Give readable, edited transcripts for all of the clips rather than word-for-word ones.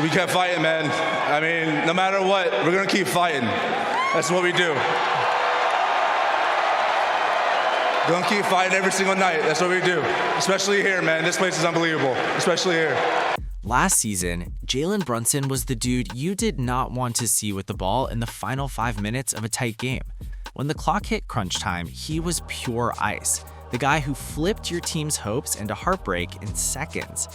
We kept fighting, man. I mean, no matter what, we're going to keep fighting. That's what we do. Gonna keep fighting every single night. That's what we do. Especially here, man. This place is unbelievable. Especially here. Last season, Jalen Brunson was the dude you did not want to see with the ball in the final 5 minutes of a tight game. When the clock hit crunch time, he was pure ice. The guy who flipped your team's hopes into heartbreak in seconds.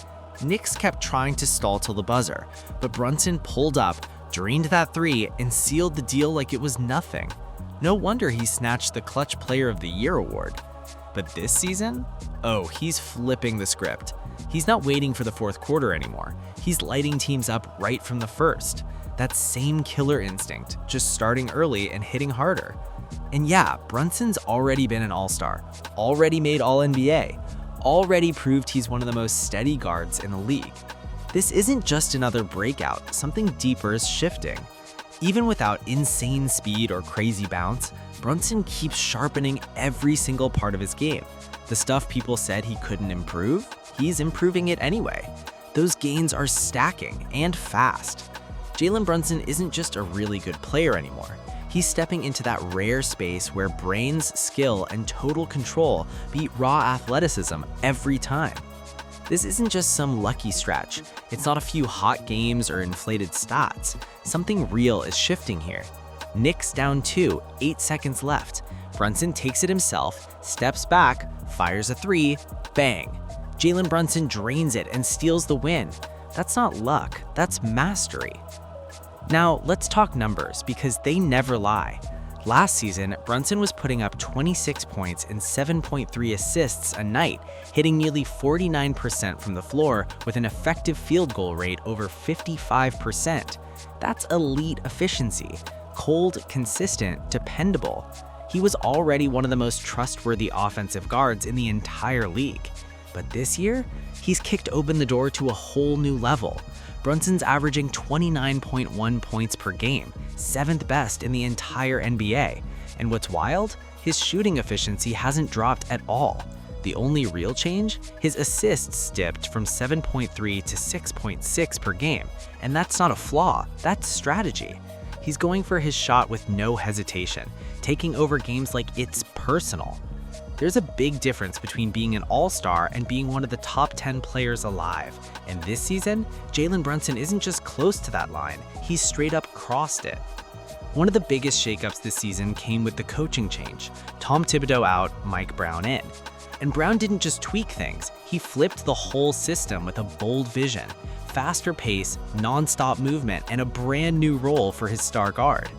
Knicks kept trying to stall till the buzzer, but Brunson pulled up, drained that three, and sealed the deal like it was nothing. No wonder he snatched the Clutch Player of the Year award. But this season? Oh, he's flipping the script. He's not waiting for the fourth quarter anymore. He's lighting teams up right from the first. That same killer instinct, just starting early and hitting harder. And yeah, Brunson's already been an all-star, already made All-NBA, already proved he's one of the most steady guards in the league. This isn't just another breakout, something deeper is shifting. Even without insane speed or crazy bounce, Brunson keeps sharpening every single part of his game. The stuff people said he couldn't improve, he's improving it anyway. Those gains are stacking and fast. Jalen Brunson isn't just a really good player anymore. He's stepping into that rare space where brains, skill, and total control beat raw athleticism every time. This isn't just some lucky stretch. It's not a few hot games or inflated stats. Something real is shifting here. Knicks down 2, 8 seconds left. Brunson takes it himself, steps back, fires a three, bang. Jalen Brunson drains it and steals the win. That's not luck, that's mastery. Now, let's talk numbers because they never lie. Last season, Brunson was putting up 26 points and 7.3 assists a night, hitting nearly 49% from the floor with an effective field goal rate over 55%. That's elite efficiency. Cold, consistent, dependable. He was already one of the most trustworthy offensive guards in the entire league. But this year, he's kicked open the door to a whole new level. Brunson's averaging 29.1 points per game, 7th best in the entire NBA. And what's wild? His shooting efficiency hasn't dropped at all. The only real change? His assists dipped from 7.3 to 6.6 per game. And that's not a flaw, that's strategy. He's going for his shot with no hesitation, taking over games like it's personal. There's a big difference between being an all-star and being one of the top 10 players alive. And this season, Jalen Brunson isn't just close to that line, he's straight up crossed it. One of the biggest shakeups this season came with the coaching change. Tom Thibodeau out, Mike Brown in. And Brown didn't just tweak things, he flipped the whole system with a bold vision, faster pace, non-stop movement, and a brand new role for his star guard.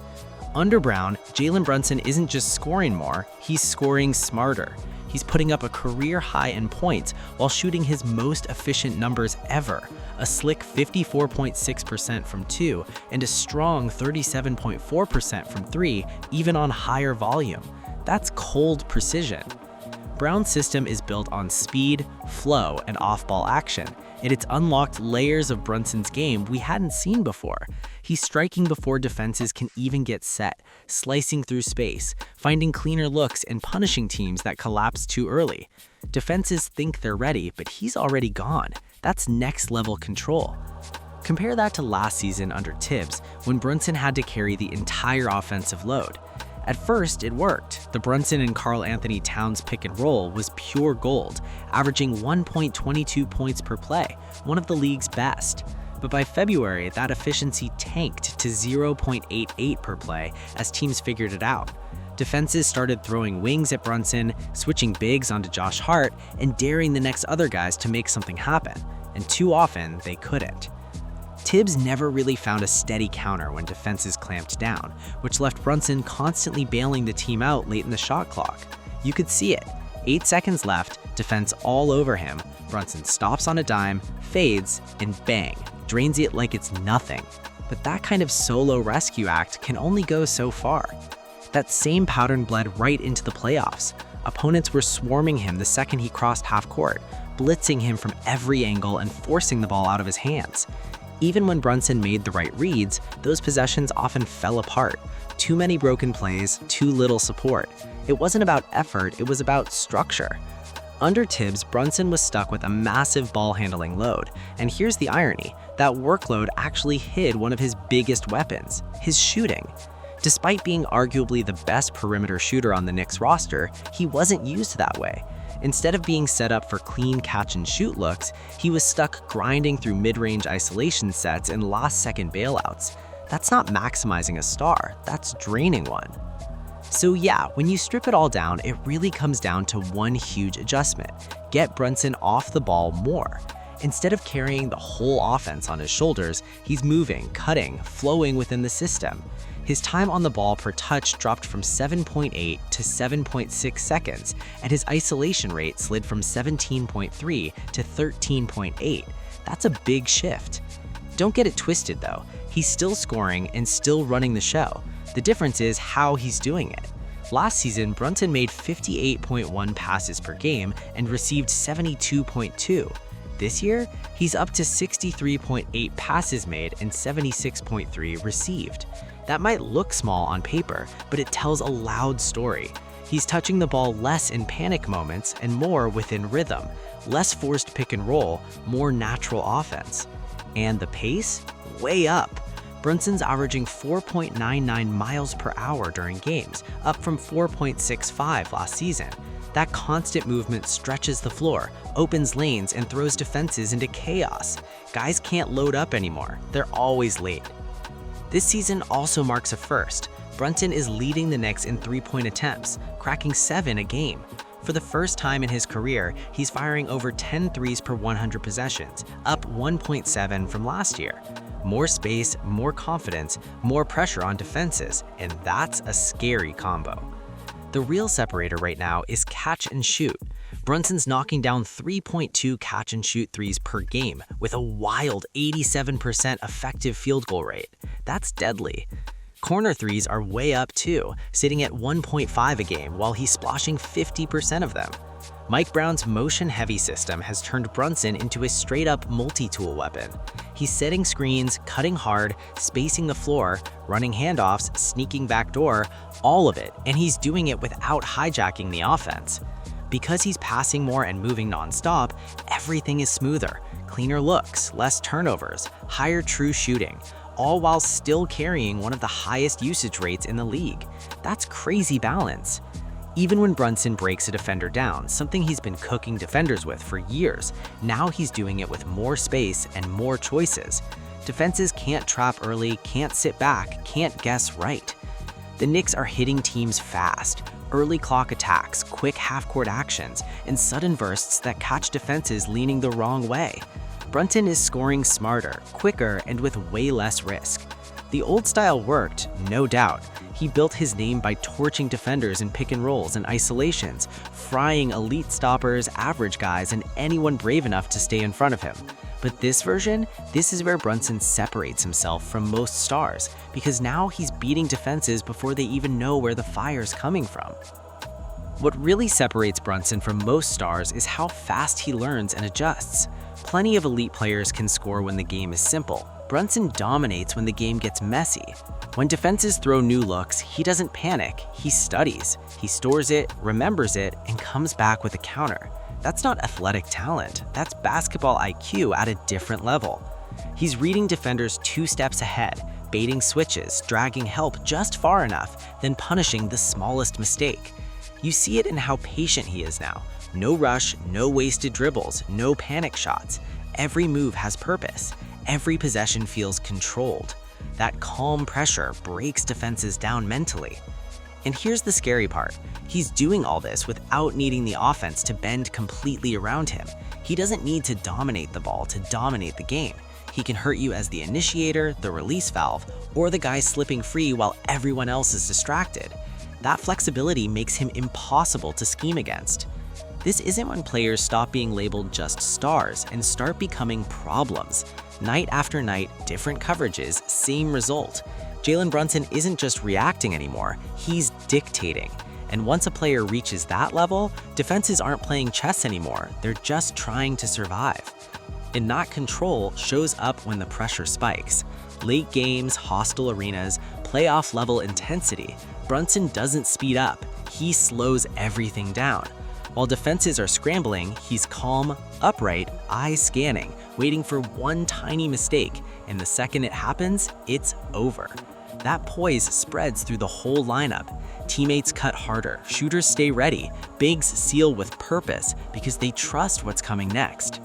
Under Brown, Jalen Brunson isn't just scoring more, he's scoring smarter. He's putting up a career high in points while shooting his most efficient numbers ever, a slick 54.6% from 2 and a strong 37.4% from 3, even on higher volume. That's cold precision. Brown's system is built on speed, flow, and off-ball action, and it's unlocked layers of Brunson's game we hadn't seen before. He's striking before defenses can even get set, slicing through space, finding cleaner looks, and punishing teams that collapse too early. Defenses think they're ready, but he's already gone. That's next-level control. Compare that to last season under Tibbs, when Brunson had to carry the entire offensive load. At first, it worked. The Brunson and Karl Anthony Towns pick and roll was pure gold, averaging 1.22 points per play, one of the league's best. But by February, that efficiency tanked to 0.88 per play as teams figured it out. Defenses started throwing wings at Brunson, switching bigs onto Josh Hart, and daring the next other guys to make something happen. And too often, they couldn't. Tibbs never really found a steady counter when defenses clamped down, which left Brunson constantly bailing the team out late in the shot clock. You could see it. 8 seconds left, defense all over him. Brunson stops on a dime, fades, and bang, drains it like it's nothing. But that kind of solo rescue act can only go so far. That same pattern bled right into the playoffs. Opponents were swarming him the second he crossed half court, blitzing him from every angle and forcing the ball out of his hands. Even when Brunson made the right reads, those possessions often fell apart. Too many broken plays, too little support. It wasn't about effort, it was about structure. Under Tibbs, Brunson was stuck with a massive ball handling load, and here's the irony, that workload actually hid one of his biggest weapons, his shooting. Despite being arguably the best perimeter shooter on the Knicks roster, he wasn't used that way. Instead of being set up for clean catch-and-shoot looks, he was stuck grinding through mid-range isolation sets and last-second bailouts. That's not maximizing a star, that's draining one. So yeah, when you strip it all down, it really comes down to one huge adjustment. Get Brunson off the ball more. Instead of carrying the whole offense on his shoulders, he's moving, cutting, flowing within the system. His time on the ball per touch dropped from 7.8 to 7.6 seconds, and his isolation rate slid from 17.3 to 13.8. That's a big shift. Don't get it twisted though, he's still scoring and still running the show. The difference is how he's doing it. Last season, Brunson made 58.1 passes per game and received 72.2. This year, he's up to 63.8 passes made and 76.3 received. That might look small on paper, but it tells a loud story. He's touching the ball less in panic moments and more within rhythm, less forced pick and roll, more natural offense. And the pace? Way up. Brunson's averaging 4.99 miles per hour during games, up from 4.65 last season. That constant movement stretches the floor, opens lanes, and throws defenses into chaos. Guys can't load up anymore, they're always late. This season also marks a first. Brunson is leading the Knicks in three-point attempts, cracking 7 a game. For the first time in his career, he's firing over 10 threes per 100 possessions, up 1.7 from last year. More space, more confidence, more pressure on defenses, and that's a scary combo. The real separator right now is catch and shoot. Brunson's knocking down 3.2 catch and shoot threes per game with a wild 87% effective field goal rate. That's deadly. Corner threes are way up too, sitting at 1.5 a game while he's splashing 50% of them. Mike Brown's motion-heavy system has turned Brunson into a straight-up multi-tool weapon. He's setting screens, cutting hard, spacing the floor, running handoffs, sneaking backdoor, all of it, and he's doing it without hijacking the offense. Because he's passing more and moving non-stop, everything is smoother, cleaner looks, less turnovers, higher true shooting, all while still carrying one of the highest usage rates in the league. That's crazy balance. Even when Brunson breaks a defender down, something he's been cooking defenders with for years, now he's doing it with more space and more choices. Defenses can't trap early, can't sit back, can't guess right. The Knicks are hitting teams fast, early clock attacks, quick half-court actions, and sudden bursts that catch defenses leaning the wrong way. Brunson is scoring smarter, quicker, and with way less risk. The old style worked, no doubt. He built his name by torching defenders in pick and rolls and isolations, frying elite stoppers, average guys, and anyone brave enough to stay in front of him. But this version, this is where Brunson separates himself from most stars, because now he's beating defenses before they even know where the fire's coming from. What really separates Brunson from most stars is how fast he learns and adjusts. Plenty of elite players can score when the game is simple. Brunson dominates when the game gets messy. When defenses throw new looks, he doesn't panic, he studies. He stores it, remembers it, and comes back with a counter. That's not athletic talent, that's basketball IQ at a different level. He's reading defenders 2 steps ahead, baiting switches, dragging help just far enough, then punishing the smallest mistake. You see it in how patient he is now. No rush, no wasted dribbles, no panic shots. Every move has purpose. Every possession feels controlled. That calm pressure breaks defenses down mentally. And here's the scary part. He's doing all this without needing the offense to bend completely around him. He doesn't need to dominate the ball to dominate the game. He can hurt you as the initiator, the release valve, or the guy slipping free while everyone else is distracted. That flexibility makes him impossible to scheme against. This isn't when players stop being labeled just stars and start becoming problems. Night after night, different coverages, same result. Jalen Brunson isn't just reacting anymore, he's dictating. And once a player reaches that level, defenses aren't playing chess anymore, they're just trying to survive. And that control shows up when the pressure spikes. Late games, hostile arenas, playoff level intensity. Brunson doesn't speed up, he slows everything down. While defenses are scrambling, he's calm, upright, eyes scanning, waiting for one tiny mistake, and the second it happens, it's over. That poise spreads through the whole lineup. Teammates cut harder, shooters stay ready, bigs seal with purpose because they trust what's coming next.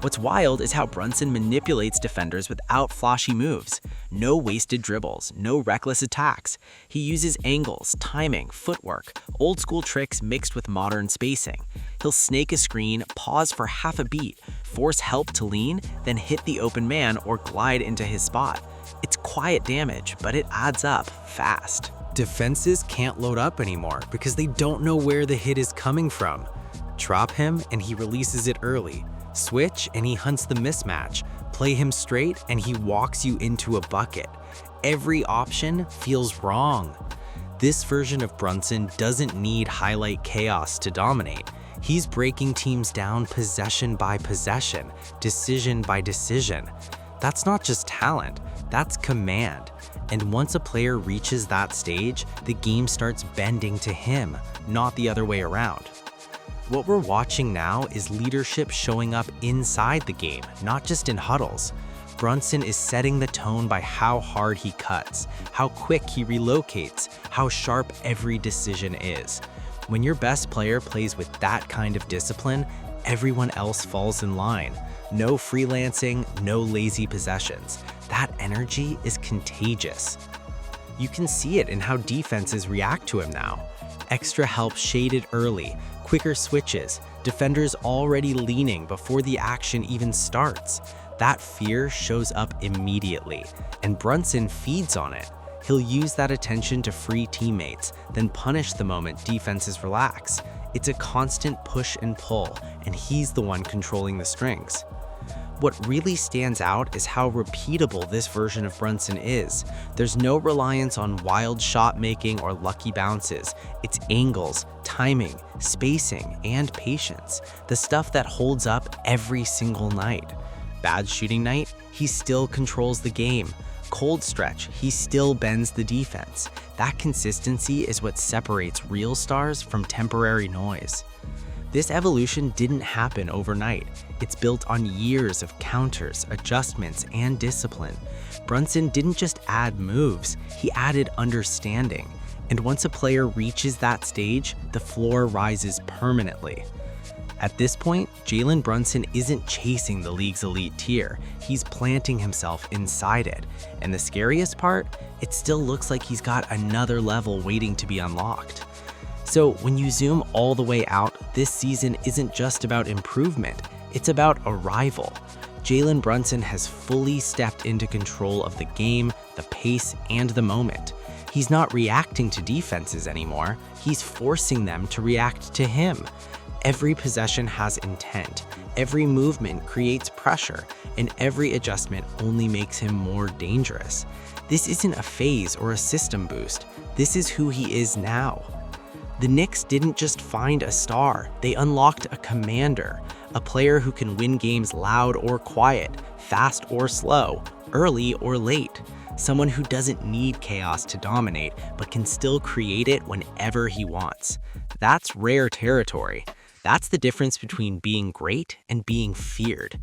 What's wild is how Brunson manipulates defenders without flashy moves. No wasted dribbles, no reckless attacks. He uses angles, timing, footwork, old school tricks mixed with modern spacing. He'll snake a screen, pause for half a beat, force help to lean, then hit the open man or glide into his spot. It's quiet damage, but it adds up fast. Defenses can't load up anymore because they don't know where the hit is coming from. Drop him and he releases it early. Switch and he hunts the mismatch. Play him straight and he walks you into a bucket. Every option feels wrong. This version of Brunson doesn't need highlight chaos to dominate. He's breaking teams down possession by possession, decision by decision. That's not just talent, that's command. And once a player reaches that stage, the game starts bending to him, not the other way around. What we're watching now is leadership showing up inside the game, not just in huddles. Brunson is setting the tone by how hard he cuts, how quick he relocates, how sharp every decision is. When your best player plays with that kind of discipline, everyone else falls in line. No freelancing, no lazy possessions. That energy is contagious. You can see it in how defenses react to him now. Extra help shaded early, quicker switches, defenders already leaning before the action even starts. That fear shows up immediately, and Brunson feeds on it. He'll use that attention to free teammates, then punish the moment defenses relax. It's a constant push and pull, and he's the one controlling the strings. What really stands out is how repeatable this version of Brunson is. There's no reliance on wild shot making or lucky bounces. It's angles, timing, spacing, and patience. The stuff that holds up every single night. Bad shooting night, he still controls the game. Cold stretch, he still bends the defense. That consistency is what separates real stars from temporary noise. This evolution didn't happen overnight. It's built on years of counters, adjustments, and discipline. Brunson didn't just add moves, he added understanding. And once a player reaches that stage, the floor rises permanently. At this point, Jalen Brunson isn't chasing the league's elite tier, he's planting himself inside it. And the scariest part, it still looks like he's got another level waiting to be unlocked. So when you zoom all the way out, this season isn't just about improvement, it's about arrival. Jalen Brunson has fully stepped into control of the game, the pace, and the moment. He's not reacting to defenses anymore, he's forcing them to react to him. Every possession has intent, every movement creates pressure, and every adjustment only makes him more dangerous. This isn't a phase or a system boost, this is who he is now. The Knicks didn't just find a star, they unlocked a commander, a player who can win games loud or quiet, fast or slow, early or late. Someone who doesn't need chaos to dominate, but can still create it whenever he wants. That's rare territory. That's the difference between being great and being feared.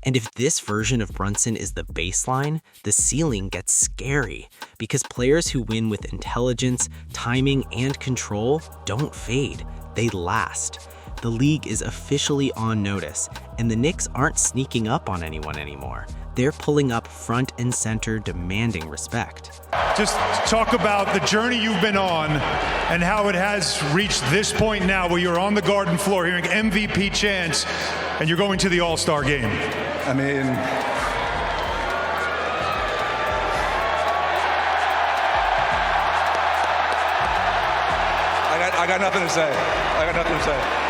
And if this version of Brunson is the baseline, the ceiling gets scary because players who win with intelligence, timing, and control don't fade, they last. The league is officially on notice, and the Knicks aren't sneaking up on anyone anymore. They're pulling up front and center, demanding respect. Just talk about the journey you've been on and how it has reached this point now where you're on the Garden floor hearing MVP chants and you're going to the All-Star game. I mean, I got nothing to say. I got nothing to say.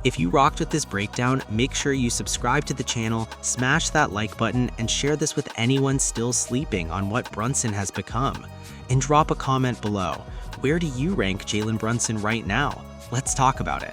If you rocked with this breakdown, make sure you subscribe to the channel, smash that like button, and share this with anyone still sleeping on what Brunson has become. And drop a comment below. Where do you rank Jalen Brunson right now? Let's talk about it.